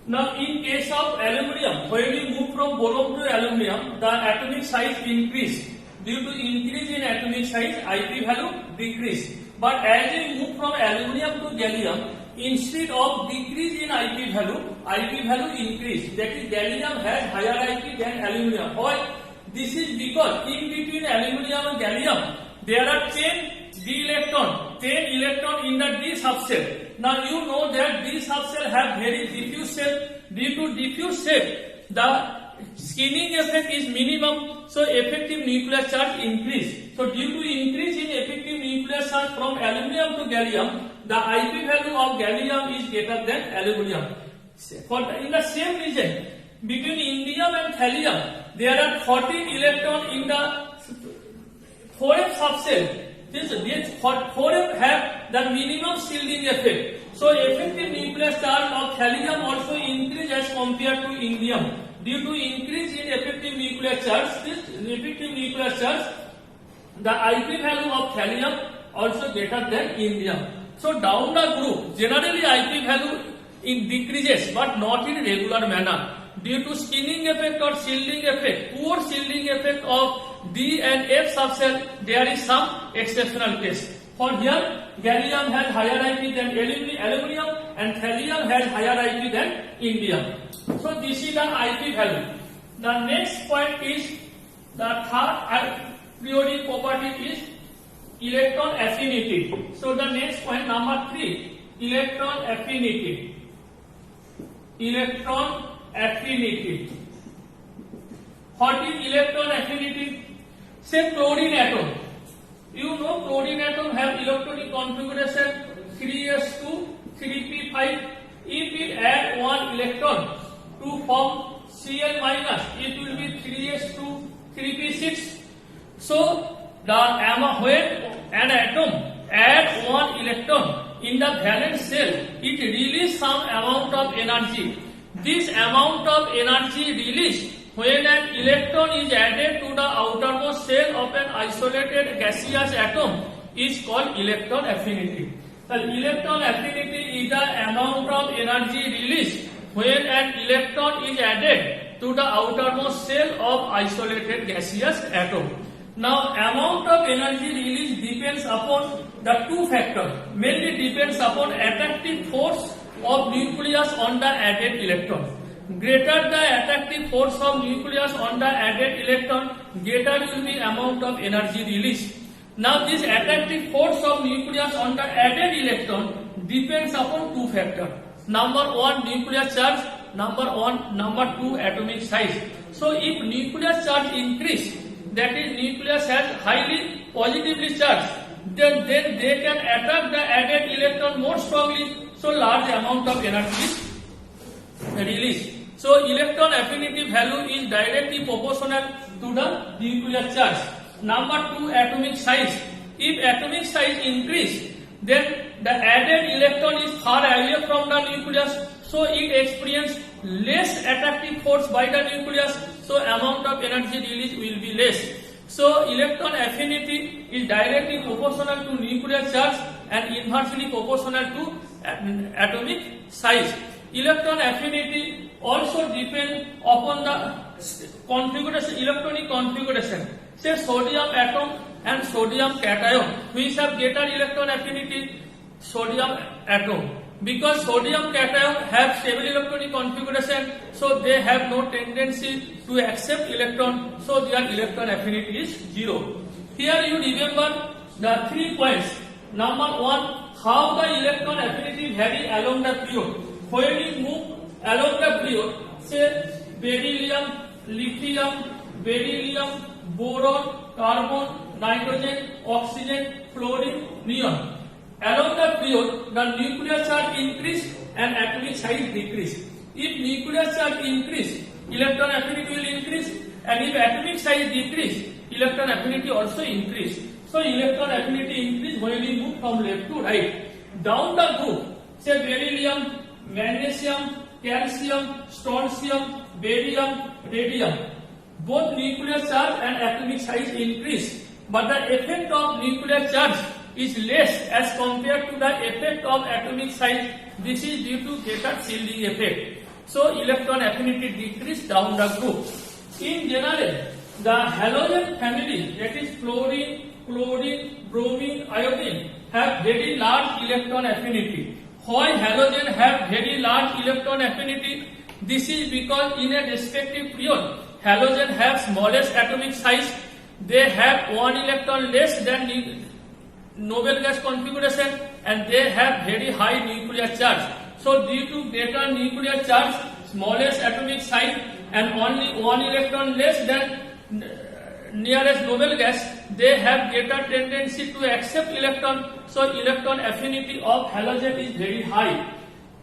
Now, in case of aluminium, when we move from boron to aluminium, the atomic size increase. Due to increase in atomic size, IP value decrease. But as we move from aluminium to gallium, instead of decrease in IP value increase. That is, gallium has higher IP than aluminium. Why? This is because in between aluminium and gallium, there are 10 electron in the d subshell. Now you know that d subshell have very diffuse shape. Due to diffuse shape, the skinning effect is minimum, so effective nuclear charge increase. So due to increase in effective nuclear charge from aluminium to gallium, the IP value of gallium is greater than aluminium. In the same region, between indium and thallium, there are 14 electrons in the 4f subshell. This 4f have the minimum shielding effect. So effective nuclear charge of thallium also increase as compared to indium. Due to increase in effective nuclear charge, the IP value of thallium also greater than indium. So down the group, generally IP value decreases, but not in regular manner. Due to skinning effect or shielding effect, poor shielding effect of D and F subshell, there is some exceptional case. For here, gallium has higher IP than aluminium and thallium has higher IP than indium. So this is the IP value. The next point is the third periodic property is electron affinity. So the next point, number 3, electron affinity. Electron affinity. What is electron affinity? Say chlorine atom. You know chlorine atom have electronic configuration 3s2 3p5. If we add one electron to form Cl minus, it will be 3s2 3p6. So when an atom adds one electron in the valence shell, it releases some amount of energy. This amount of energy released when an electron is added to the outermost shell of an isolated gaseous atom is called electron affinity. The electron affinity is the amount of energy released when an electron is added to the outermost shell of isolated gaseous atom. Now, amount of energy released depends upon the two factors. Mainly depends upon attractive force of nucleus on the added electron. Greater the attractive force of nucleus on the added electron, greater will be amount of energy released. Now this attractive force of nucleus on the added electron depends upon two factors. Number 1, nuclear charge. Number 2, atomic size. So if nuclear charge increase, that is nucleus has highly positively charged, then they can attract the added electron more strongly, so large amount of energy is released. So electron affinity value is directly proportional to the nuclear charge. Number 2, atomic size. If atomic size increase, then the added electron is far away from the nucleus, so it experiences less attractive force by the nucleus, so amount of energy released will be less. So electron affinity is directly proportional to nuclear charge and inversely proportional to atomic size. Electron affinity also depends upon the configuration, electronic configuration. Say sodium atom and sodium cation, which have greater electron affinity, sodium atom. Because sodium cation have stable electronic configuration, so they have no tendency to accept electron, so their electron affinity is 0. Here you remember the 3 points. Number 1, how the electron affinity vary along the period. When you move along the period, say beryllium, lithium, beryllium, boron, carbon, nitrogen, oxygen, fluorine, neon. Along the period, the nuclear charge increase and atomic size decrease. If nuclear charge increase, electron affinity will increase, and if atomic size decrease, electron affinity also increase. So electron affinity increase when we move from left to right. Down the group, say beryllium, magnesium, calcium, strontium, barium, radium. Both nuclear charge and atomic size increase, but the effect of nuclear charge is less as compared to the effect of atomic size. This is due to greater shielding effect. So electron affinity decrease down the group. In general, the halogen family, that is fluorine, chlorine, bromine, iodine, have very large electron affinity. Why halogen have very large electron affinity? This is because in a respective period, halogen have smallest atomic size. They have one electron less than noble gas configuration, and they have very high nuclear charge. So due to greater nuclear charge, smallest atomic size, and only one electron less than nearest noble gas, they have greater tendency to accept electron. So electron affinity of halogen is very high.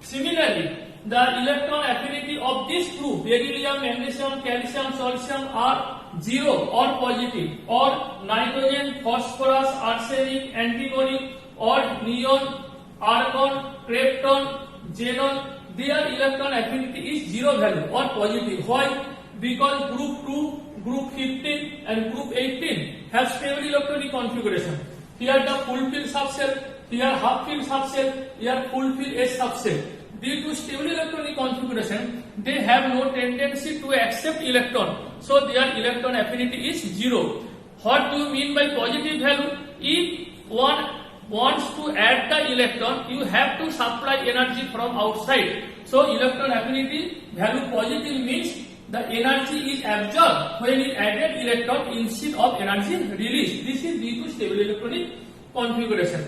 Similarly, the electron affinity of this group, beryllium, magnesium, calcium, calcium, are 0 or positive, or nitrogen, phosphorus, arsenic, antimony, or neon, argon, krypton, xenon, their electron affinity is 0 value or positive. Why? Because group 2, group 15 and group 18 have stable electronic configuration. Here the full field subcell, here half field subcell, here full field S subcell. Due to stable electronic configuration, they have no tendency to accept electron. So their electron affinity is 0. What do you mean by positive value? If one wants to add the electron, you have to supply energy from outside. So electron affinity value positive means the energy is absorbed when it added electron instead of energy released. This is due to stable electronic configuration.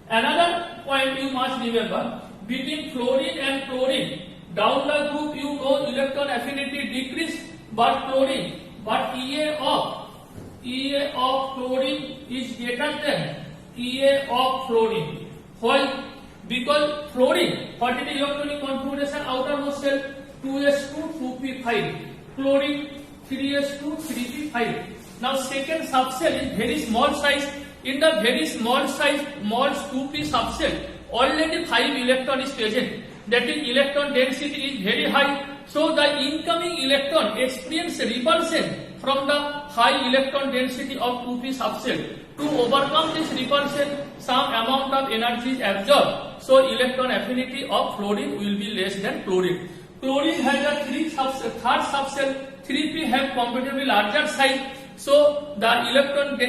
Another point you must remember, between fluorine and chlorine, down the group you know electron affinity decrease, but EA of chlorine is greater than EA of fluorine. Why? Because fluorine, what is the electronic configuration outermost shell? 2s2 2p5, chlorine 3s2 3p5. Now second subcell is very small size. In the very small size, moles 2p subcell, already 5 electron is present. That is, electron density is very high. So the incoming electron experience repulsion from the high electron density of 2p subcell. To overcome this repulsion, some amount of energy is absorbed. So electron affinity of fluorine will be less than chlorine. Chlorine has a third subcell, 3p have comparatively larger size. So the electron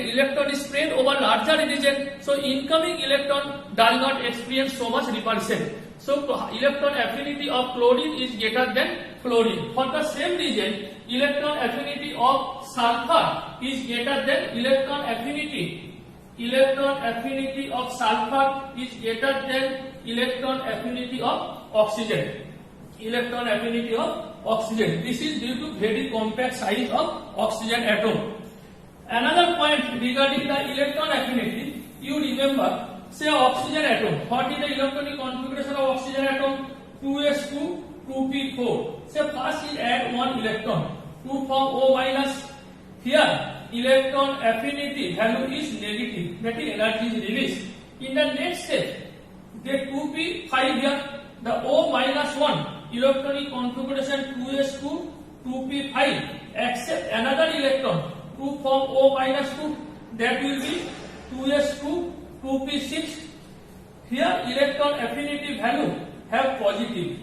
is spread over larger region. So incoming electron does not experience so much repulsion. So electron affinity of chlorine is greater than fluorine. For the same reason, electron affinity of sulfur is greater than electron affinity of sulfur is greater than electron affinity of oxygen. Electron affinity of oxygen. This is due to very compact size of oxygen atom. Another point regarding the electron affinity, you remember, say oxygen atom. What is the electronic configuration of oxygen atom? 2s2 2p4. Say first is add one electron, 2 form O minus. Here electron affinity value is negative, that is energy is released. In the next step, the 2p5 here, the O minus 1 electronic configuration 2s2 2p5 accept another electron, 2 form O minus 2, that will be 2s2 2p6. Here electron affinity value have positive.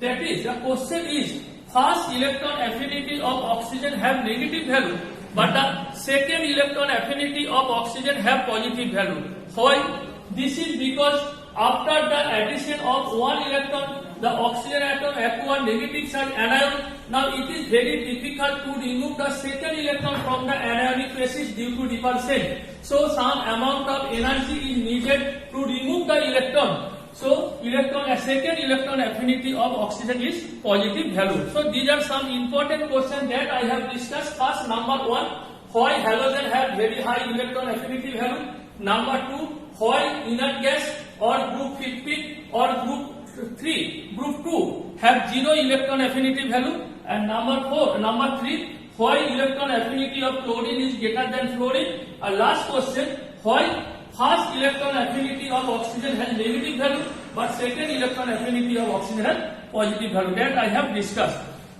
That is, the question is, first electron affinity of oxygen have negative value, but the second electron affinity of oxygen have positive value. Why? This is because after the addition of one electron, the oxygen atom acquire negative charge anion. Now it is very difficult to remove the second electron from the anionic phases due to repulsion. So some amount of energy is needed to remove the electron. So second electron affinity of oxygen is positive value. So these are some important questions that I have discussed. First, number 1, why halogen have very high electron affinity value? Number 2, why inert gas or group 15 or group 2 have 0 electron affinity value? And number 3, why electron affinity of chlorine is greater than fluorine? And last question, why first electron affinity of oxygen has negative value, but second electron affinity of oxygen has positive value? That I have discussed.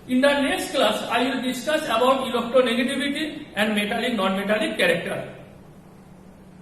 In the next class, I will discuss about electronegativity and metallic non-metallic character.